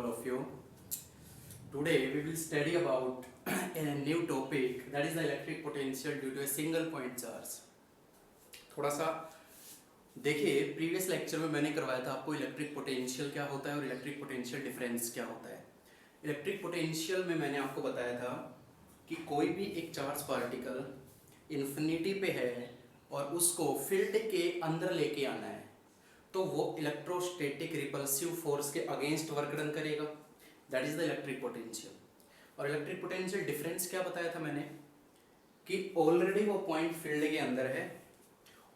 all of you. Today we will study about a new topic, that is the electric potential due to a single point charge. थोड़ा सा देखिए, previous lecture में मैंने करवाया था आपको इलेक्ट्रिक पोटेंशियल क्या होता है और इलेक्ट्रिक पोटेंशियल डिफरेंस क्या होता है। इलेक्ट्रिक पोटेंशियल में मैंने आपको बताया था कि कोई भी एक चार्ज पार्टिकल इन्फिनिटी पे है और उसको फील्ड के अंदर लेके आना है तो वो इलेक्ट्रोस्टैटिक रिपल्सिव फोर्स के अगेंस्ट वर्क डन करेगा, that is the electric potential. और इलेक्ट्रिक पोटेंशियल डिफरेंस क्या बताया था मैंने कि ऑलरेडी वो पॉइंट फील्ड के अंदर है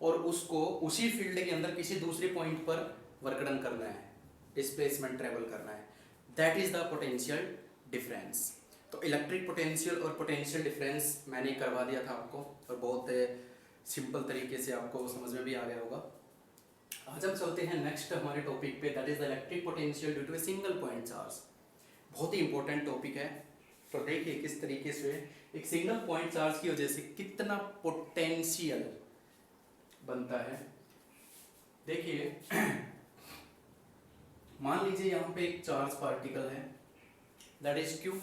और उसको उसी फील्ड के अंदर किसी दूसरे पॉइंट पर वर्क डन करना है, डिस्प्लेसमेंट ट्रेवल करना है, that is the potential difference. तो इलेक्ट्रिक पोटेंशियल और पोटेंशियल डिफरेंस मैंने करवा दिया था आपको और बहुत सिंपल तरीके से आपको समझ में भी आ गया होगा। आज हम चलते हैं नेक्स्ट हमारे टॉपिक पे, that is the electric potential due to a single point charge. बहुत ही इंपॉर्टेंट टॉपिक है। तो देखिए किस तरीके से एक सिंगल पॉइंट चार्ज की वजह से कितना पोटेंशियल बनता है। देखिए मान लीजिए यहाँ पे एक चार्ज पार्टिकल है दैट इज क्यू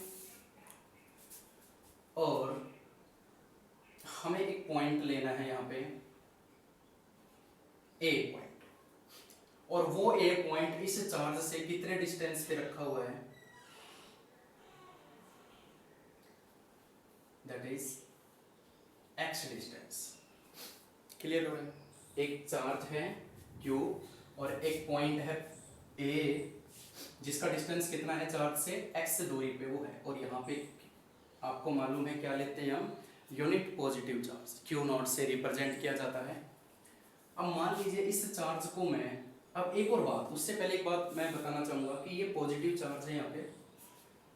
और हमें एक पॉइंट लेना है यहाँ पे ए पॉइंट, और वो ए पॉइंट इस चार्ज से कितने डिस्टेंस पे रखा हुआ है, that is x distance. Clear हो रहा है? एक चार्ज है क्यू और एक पॉइंट है ए जिसका डिस्टेंस कितना है चार्ज से, एक्स दूरी पे वो है, और यहाँ पे आपको मालूम है क्या लेते हैं हम, unit positive charge Q not से रिप्रेजेंट किया जाता है। अब मान लीजिए इस चार्ज को मैं, अब एक और बात, उससे पहले एक बात मैं बताना चाहूंगा कि ये पॉजिटिव चार्ज है, यहाँ पे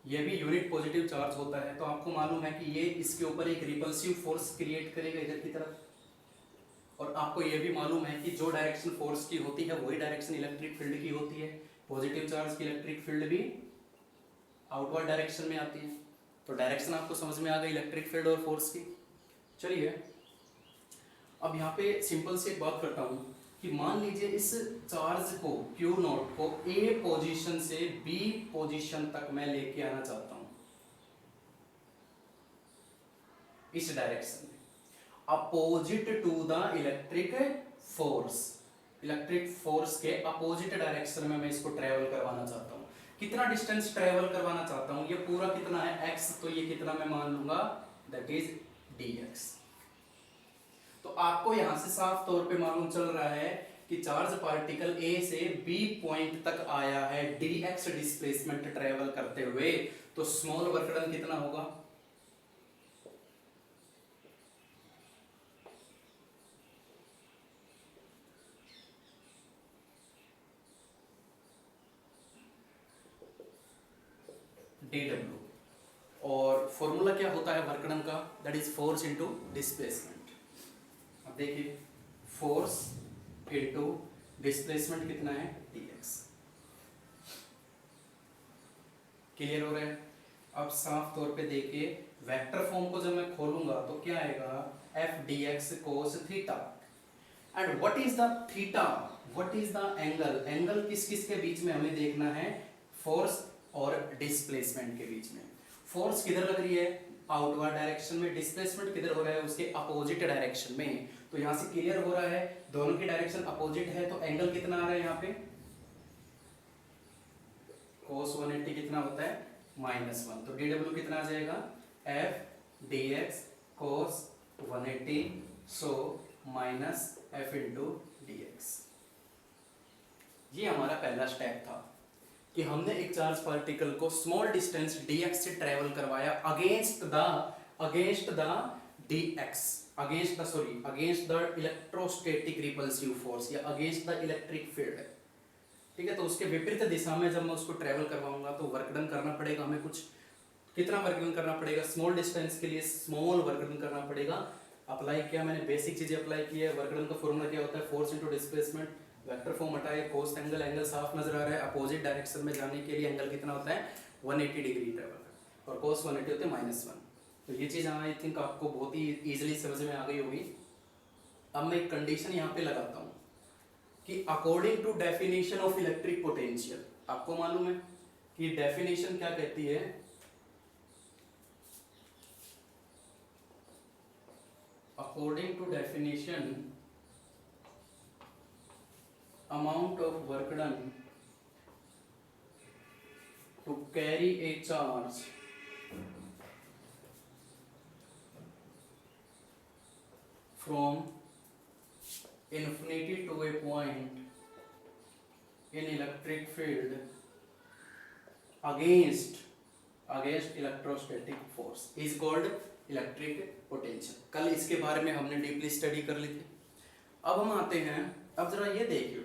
ये भी यूनिट पॉजिटिव चार्ज होता है, तो आपको मालूम है कि ये इसके ऊपर एक रिपल्सिव फोर्स क्रिएट करेगा इधर की तरफ, और आपको ये भी मालूम है कि जो डायरेक्शन फोर्स की होती है वही डायरेक्शन इलेक्ट्रिक फील्ड की होती है। पॉजिटिव चार्ज की इलेक्ट्रिक फील्ड भी आउटवर्ड डायरेक्शन में आती है। तो डायरेक्शन आपको समझ में आ गई इलेक्ट्रिक फील्ड और फोर्स की। चलिए अब यहाँ पे सिंपल से एक बात करता हूँ कि मान लीजिए इस चार्ज को Q नॉट को A पोजीशन से B पोजीशन तक मैं लेके आना चाहता हूँ इस डायरेक्शन में, opposite to the electric force. Electric force के अपोजिट डायरेक्शन में मैं इसको ट्रेवल करवाना चाहता हूँ। कितना डिस्टेंस ट्रेवल करवाना चाहता हूँ, ये पूरा कितना है x, तो ये कितना मैं मान लूंगा दैट इज dx। तो आपको यहां से साफ तौर पे मालूम चल रहा है कि चार्ज पार्टिकल A से B पॉइंट तक आया है dx डिस्प्लेसमेंट ट्रेवल करते हुए, तो स्मॉल वर्क डन कितना होगा, dw। और फॉर्मूला क्या होता है वर्क डन का, that is force into displacement. अब देखिए फोर्स इनटू डिस्प्लेसमेंट कितना है, dx। क्लियर हो रहा है? अब साफ तौर पे देखिए वेक्टर फॉर्म को जब मैं खोलूंगा तो क्या आएगा, f dx cos theta. And what is the theta, what is the angle, angle किस किस के बीच में हमें देखना है, फोर्स और डिस्प्लेसमेंट के बीच में। फोर्स किधर लग रही है, आउटवर्ड डायरेक्शन में, डिस्प्लेसमेंट किधर हो रहा है, उसके अपोजिट डायरेक्शन में। तो यहां से क्लियर हो रहा है दोनों की डायरेक्शन अपोजिट है, तो एंगल कितना आ रहा है यहाँ पे, cos 180 कितना होता है, -1। तो dw कितना आ जाएगा, f dx cos 180 so minus f into dx। ये हमारा पहला स्टेप था कि हमने एक चार्ज पार्टिकल को स्मॉल डिस्टेंस dx से ट्रेवल करवाया against the electrostatic repulsive force या अगेंस्ट द इलेक्ट्रिक फील्ड। ठीक है, तो उसके विपरीत दिशा में जब मैं उसको ट्रेवल करवाऊंगा तो वर्क डन करना पड़ेगा हमें कुछ। कितना वर्क डन करना पड़ेगा, स्मॉल डिस्टेंस के लिए स्मॉल वर्क डन करना पड़ेगा। अप्लाई किया मैंने, बेसिक चीजें अप्लाई की है। वर्क डन का फॉर्मूला क्या होता है, force into displacement. Vector form हटाए, कोस एंगल, एंगल साफ नजर आ रहा है। अपोजिट डायरेक्शन में जाने के लिए एंगल कितना होता है, 180 डिग्री ट्रेवल, और कोस 180 होते हैं -1। तो ये चीज आई थिंक आपको बहुत ही इजीली समझ में आ गई होगी। अब मैं एक कंडीशन यहाँ पे लगाता हूँ कि according to definition of electric potential, आपको मालूम है कि डेफिनेशन क्या कहती है, according to definition amount of work done to carry a charge from infinity to a point in electric field against electrostatic force is called electric potential। कल इसके बारे में हमने डीपली स्टडी कर ली थी। अब हम आते हैं, अब जरा ये देखिए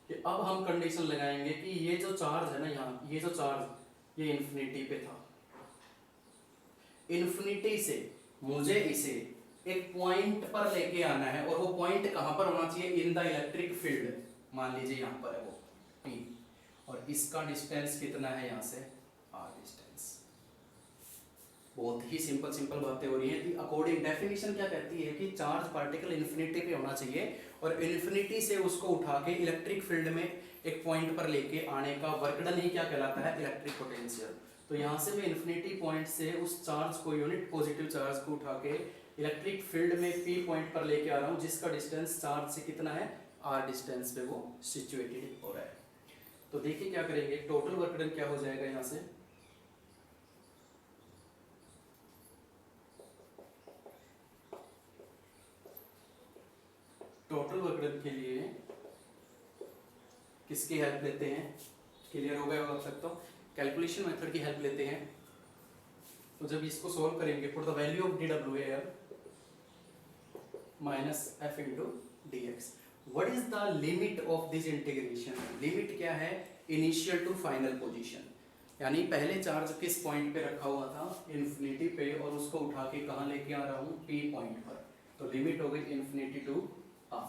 कि अब हम कंडीशन लगाएंगे कि ये जो चार्ज है ना, यहाँ ये जो चार्ज ये इन्फिनिटी पे था, इन्फिनिटी से मुझे इसे एक पॉइंट पर लेके आना है, और वो पॉइंट कहाँ पर होना चाहिए, इन द इलेक्ट्रिक फील्ड। मान लीजिए यहाँ पर है वो P, और इसका डिस्टेंस कितना है यहाँ से, R डिस्टेंस। बहुत ही सिंपल बातें हो रही हैं। अकॉर्डिंग डेफिनेशन क्या कहती है कि चार्ज पार्टिकल इन्फिनिटी पे होना चाहिए, और इन्फिनिटी से उसको उठा के इलेक्ट्रिक फील्ड में एक पॉइंट पर लेके आने का वर्क डन ही क्या कहलाता है, इलेक्ट्रिक पोटेंशियल। तो यहाँ से मैं इन्फिनिटी पॉइंट से उस चार्ज को, यूनिट पॉजिटिव चार्ज को उठा के इलेक्ट्रिक फील्ड में P पॉइंट पर लेके आ रहा हूँ, जिसका डिस्टेंस चार्ज से कितना है, R डिस्टेंस पे वो सिचुएटेड हो रहा है। तो देखिए क्या करेंगे, टोटल वर्क डन क्या हो जाएगा यहाँ से, टोटल वर्क डन के लिए किसकी हेल्प लेते हैं, क्लियर हो गया होगा अब तक तो, कैलकुलेशन मेथड की हेल्प लेते हैं। तो जब इसको सॉल्व करेंगे, put the value of dWAL minus f into dx। What is the limit of this integration, limit क्या है, इनिशियल टू फाइनल पोजीशन, यानी पहले चार्ज किस पॉइंट पे रखा हुआ था, इन्फिनिटी पे, और उसको उठा के कहाँ लेके आ रहा हूँ, P पॉइंट पर। तो लिमिट हो गई infinity to R,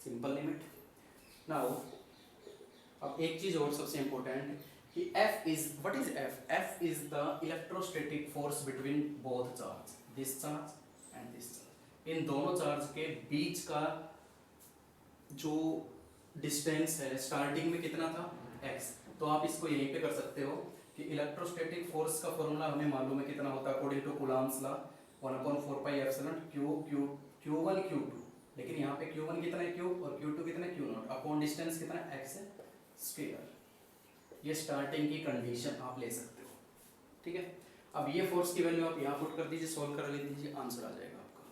simple limit. Now अब एक चीज और सबसे इंपॉर्टेंट कि F is, what is F, F is the electrostatic force between both charge, this charge and this charge. इन दोनों चार्ज के बीच का जो डिस्टेंस है स्टार्टिंग में कितना था, x। तो आप इसको यहीं पे कर सकते हो कि इलेक्ट्रोस्टैटिक फोर्स का फॉर्मूला हमें मालूम है कितना होता है, according to Coulomb's law, 1/4 pi epsilon Q1 Q2। लेकिन यहाँ पे Q1 कितना है, Q, और Q2 कितना है, Q0, अपॉन डिस्टेंस कितना है, x स्क्वायर। ये स्टार्टिंग की कंडीशन आप ले सकते हो, ठीक है। अब ये फोर्स की वैल्यू आप यहाँ पुट कर दीजिए, सॉल्व कर लीजिए, आंसर आ जाएगा आपका।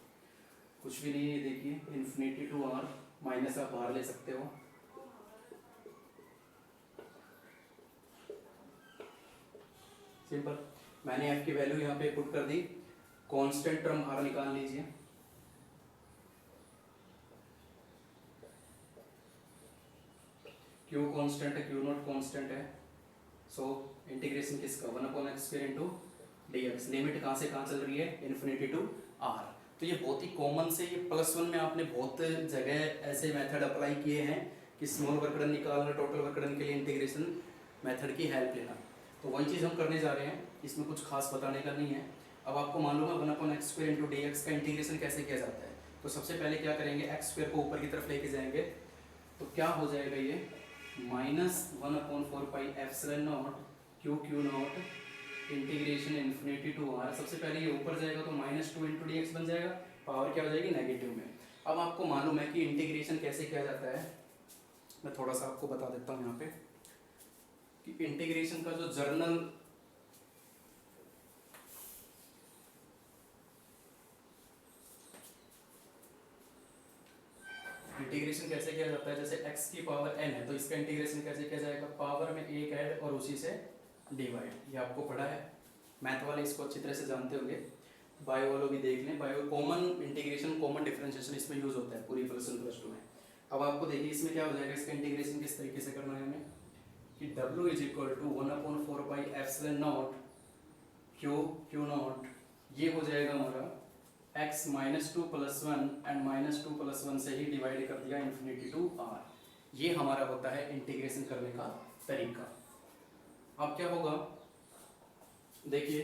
कुछ भी नहीं है, देखिए इन्फिनिटी टू R, माइनस आप बाहर ले सकते हो, सिंपल। मैंने F की वैल्यू यहाँ पे पुट कर दी, कांस्टेंट टर्म R निकाल लीजिए, Q कांस्टेंट है, Q0 कांस्टेंट है, सो इंटीग्रेशन किसका, 1/x इंटू dx। लिमिट कहाँ से कहाँ चल रही है, इन्फिनिटी टू R। तो ये बहुत ही कॉमन से, ये +1 में आपने बहुत जगह ऐसे मेथड अप्लाई किए हैं कि स्मॉल वर्क डन निकालना, टोटल वर्क डन के लिए इंटीग्रेशन मेथड की हेल्प लेना। तो वही चीज़ हम करने जा रहे हैं, इसमें कुछ खास बताने का नहीं है। अब आपको मालूम है 1/x² इंटू dx का इंटीग्रेशन कैसे किया जाता है। तो सबसे पहले क्या करेंगे, x² को ऊपर की तरफ लेके जाएंगे, तो क्या हो जाएगा ये, -1/4 pi epsilon naught Q0 integration infinity to R। सबसे पहले ये ऊपर जाएगा तो -2 इंटू dx बन जाएगा, पावर क्या हो जाएगी, नेगेटिव में। अब आपको मालूम है कि इंटीग्रेशन कैसे किया जाता है, मैं थोड़ा सा आपको बता देता हूँ यहाँ पे कि इंटीग्रेशन का जो जर्नल इंटीग्रेशन कैसे किया जाता है, जैसे x की पावर n है तो इसका इंटीग्रेशन कैसे किया जाएगा, पावर में 1 ऐड और उसी से डिवाइड। ये आपको पढ़ा है, मैथ वाले इसको अच्छी तरह से जानते होंगे, बायो वालों भी देख लें, bio common integration, common differentiation इसमें यूज होता है पूरी +1/+2 में। अब आपको देखिए इसमें क्या हो जाएगा, इसका इंटीग्रेशन किस तरीके से करना है हमें कि W is equal to 1/4 pi epsilon naught Q0, ये हो जाएगा हमारा x -2 + 1 एंड -2 + 1 से ही डिवाइड कर दिया इन्फिनिटी टू R। ये हमारा होता है इंटीग्रेशन करने का तरीका। अब क्या होगा, देखिए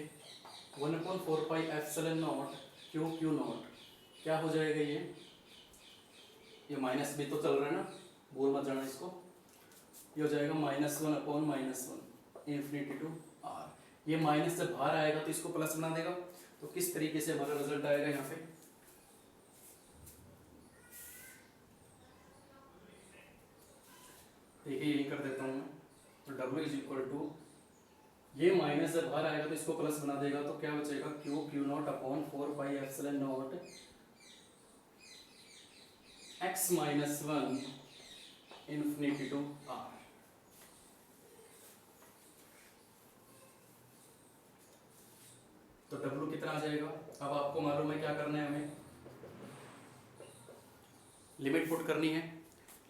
1/4 पाई एप्सिलॉन नॉट Q0 क्या हो जाएगा, ये माइनस भी तो चल रहा है ना, भूल मत जाना इसको, ये हो जाएगा -1/-1 इन्फिनिटी टू आर। ये माइनस जब बाहर आएगा तो इसको प्लस बना देगा। तो किस तरीके से हमारा रिजल्ट आएगा यहाँ पे, देखिए यही कर देता हूँ मैं। तो W इज इक्वल टू, ये माइनस जब बाहर आएगा तो इसको प्लस बना देगा, तो क्या बचेगा Q0/4πε0 x-1 infinity to R. तो W कितना आ जाएगा। अब आपको मालूम है क्या करना है, हमें लिमिट पुट करनी है।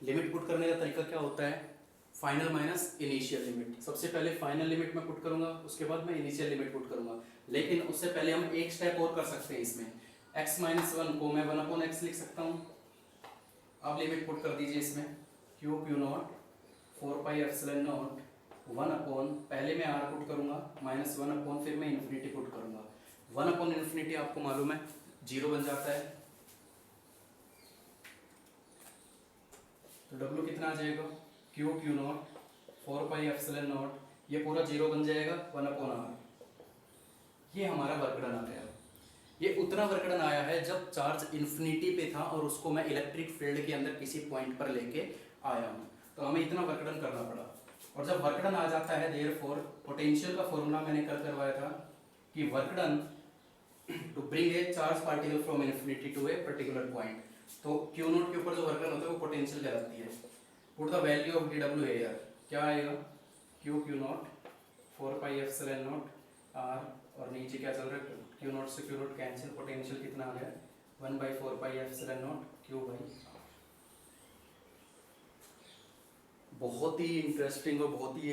लिमिट पुट करने का तरीका क्या होता है, फाइनल माइनस इनिशियल लिमिट। सबसे पहले फाइनल लिमिट मैं पुट करूंगा, उसके बाद मैं इनिशियल लिमिट पुट करूंगा। लेकिन उससे पहले हम एक स्टेप और कर सकते हैं इसमें। x-1 को मैं 1/x लिख सकता हूँ। अब लिमिट पुट कर दीजिए इसमें, Q0 4πε0 1/, पहले मैं r पुट करूंगा, -1/, फिर मैं इन्फिनिटी पुट करूंगा। 1/∞ आपको मालूम है 0 बन जाता है। तो W कितना आ जाएगा, Q0 4πε0, ये पूरा 0 बन जाएगा 1/r। ये हमारा वर्कडन आ गया। ये उतना वर्कडन आया है जब चार्ज इन्फिनिटी पे था और उसको मैं इलेक्ट्रिक फील्ड के अंदर किसी पॉइंट पर लेके आया हूँ, तो हमें इतना वर्कडन करना पड़ा। और जब वर्कडन आ जाता है, देयरफॉर पोटेंशियल का फॉर्मूला मैंने कल करवाया था कि work done to bring a charge particle from infinity to a particular point. तो Q0 के ऊपर जो वर्कडन होता है वो पोटेंशियल कहलाती है। Put the value of dW here, क्या आएगा, Q0 4πε0 r, और नीचे क्या चल रहा है, Q0 से Q0 कैंसिल, पोटेंशियल कितना आ गया 1/4πε0 Q/r। बहुत ही इंटरेस्टिंग और बहुत ही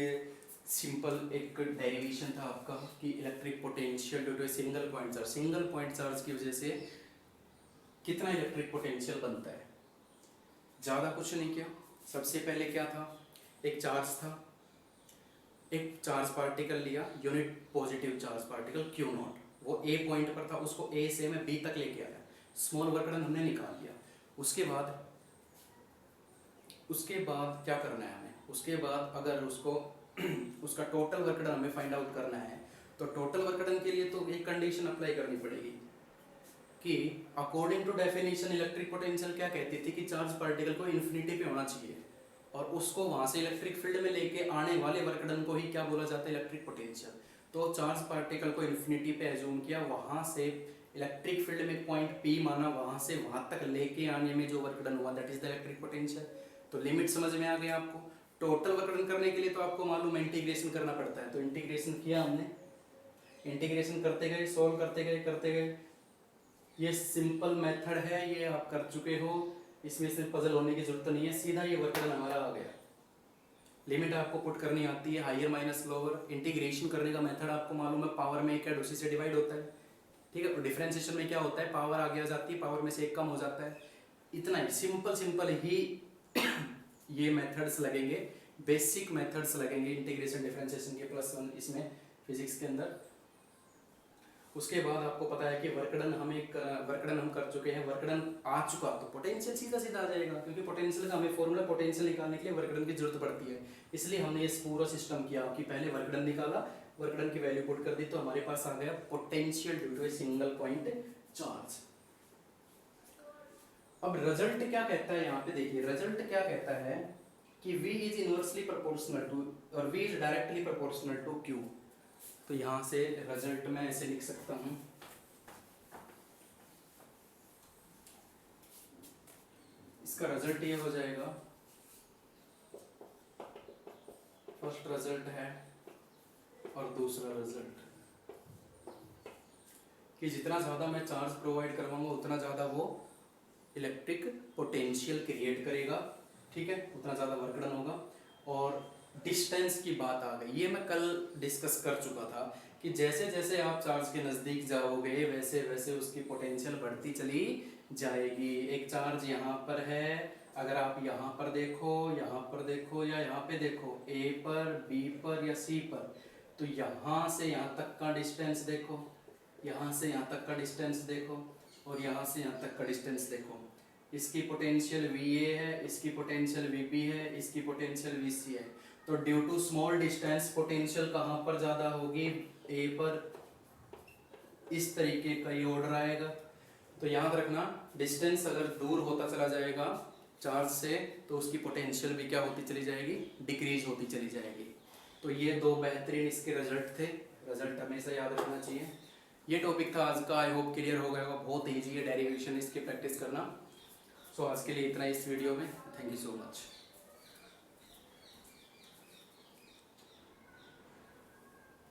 सिंपल एक डेरिवेशन था आपका कि electric potential due to single point charge, single point charge की वजह से कितना इलेक्ट्रिक पोटेंशियल बनता है। ज़्यादा कुछ नहीं किया। सबसे पहले क्या था, एक चार्ज था, एक चार्ज पार्टिकल लिया, unit positive charge particle Q0, वो ए पॉइंट पर था, उसको ए से मैं बी तक लेके आया, स्मॉल वर्कडन हमने निकाल लिया। उसके बाद क्या करना है हमें, उसके बाद अगर उसको उसका टोटल वर्कडन हमें फाइंड आउट करना है, तो टोटल वर्कडन के लिए तो एक कंडीशन अप्लाई करनी पड़ेगी कि according to definition electric potential क्या कहती थी कि चार्ज पार्टिकल को इन्फिनिटी पे होना चाहिए, और उसको वहाँ से इलेक्ट्रिक फील्ड में लेके आने वाले वर्कडन को ही क्या बोला जाता है, इलेक्ट्रिक पोटेंशियल। तो चार्ज पार्टिकल को इन्फिनिटी पे एज्यूम किया, वहाँ से इलेक्ट्रिक फील्ड में पॉइंट पी माना, वहाँ से वहाँ तक लेके आने में जो वर्कडन हुआ that is the electric potential. तो लिमिट समझ में आ गया आपको। टोटल वर्कडन करने के लिए तो आपको मालूम है इंटीग्रेशन करना पड़ता है, तो इंटीग्रेशन किया हमने, इंटीग्रेशन करते गए, सोल्व करते गए। ये सिंपल मेथड है, ये आप कर चुके हो, इसमें से पजल होने की जरूरत नहीं है, सीधा ये वर्कडन हमारा आ गया। लिमिट आपको पुट करनी आती है, हायर माइनस लोअर। इंटीग्रेशन करने का मेथड आपको मालूम है, पावर में एक ऐड उसी से डिवाइड होता है, ठीक है। और डिफरेंशिएशन में क्या होता है, पावर आगे आ जाती है, पावर में से एक कम हो जाता है। इतना ही सिंपल ही ये मेथड्स लगेंगे, बेसिक मेथड्स लगेंगे इंटीग्रेशन डिफरेंशिएशन के +1 इसमें फिजिक्स के अंदर। उसके बाद आपको पता है कि वर्कडन हम कर चुके हैं, वर्कडन आ चुका तो पोटेंशियल सीधा आ जाएगा, क्योंकि पोटेंशियल का हमें फॉर्मूला पोटेंशियल निकालने के लिए वर्कडन की जरूरत पड़ती है। इसलिए हमने इस पूरा सिस्टम किया कि पहले वर्कडन निकाला, वर्कडन की वैल्यू पुट कर दी, तो हमारे पास आ गया potential due to a single point charge. अब रिजल्ट क्या कहता है, यहाँ पे देखिए रिजल्ट क्या कहता है कि V is inversely proportional to, और V is directly proportional to Q। तो यहाँ से रिजल्ट मैं ऐसे लिख सकता हूँ, इसका रिजल्ट ये हो जाएगा, फर्स्ट रिजल्ट है और दूसरा रिजल्ट, कि जितना ज़्यादा मैं चार्ज प्रोवाइड करवाऊंगा उतना ज़्यादा वो इलेक्ट्रिक पोटेंशियल क्रिएट करेगा, ठीक है, उतना ज़्यादा वर्कडन होगा। और डिस्टेंस की बात आ गई, ये मैं कल डिस्कस कर चुका था कि जैसे जैसे आप चार्ज के नज़दीक जाओगे वैसे वैसे उसकी पोटेंशियल बढ़ती चली जाएगी। एक चार्ज यहाँ पर है, अगर आप यहाँ पर देखो या यहाँ पे देखो, A पर, B पर या C पर, तो यहाँ से यहाँ तक का डिस्टेंस देखो, यहाँ से यहाँ तक का डिस्टेंस देखो, और यहाँ से यहाँ तक का डिस्टेंस देखो। इसकी पोटेंशियल VA है, इसकी पोटेंशियल VB है, इसकी पोटेंशियल VC है। तो due to small distance potential कहाँ पर ज़्यादा होगी, A पर इस तरीके का ये ऑर्डर आएगा। तो याद रखना डिस्टेंस अगर दूर होता चला जाएगा चार्ज से तो उसकी पोटेंशियल भी क्या होती चली जाएगी, डिक्रीज होती चली जाएगी। तो ये दो बेहतरीन इसके रिजल्ट थे, रिजल्ट हमेशा याद रखना चाहिए। ये टॉपिक था आज का, आई होप क्लियर हो गया होगा। बहुत ईजी है डेरिवेशन इसकी प्रैक्टिस करना। सो आज के लिए इतना इस वीडियो में, थैंक यू सो मच।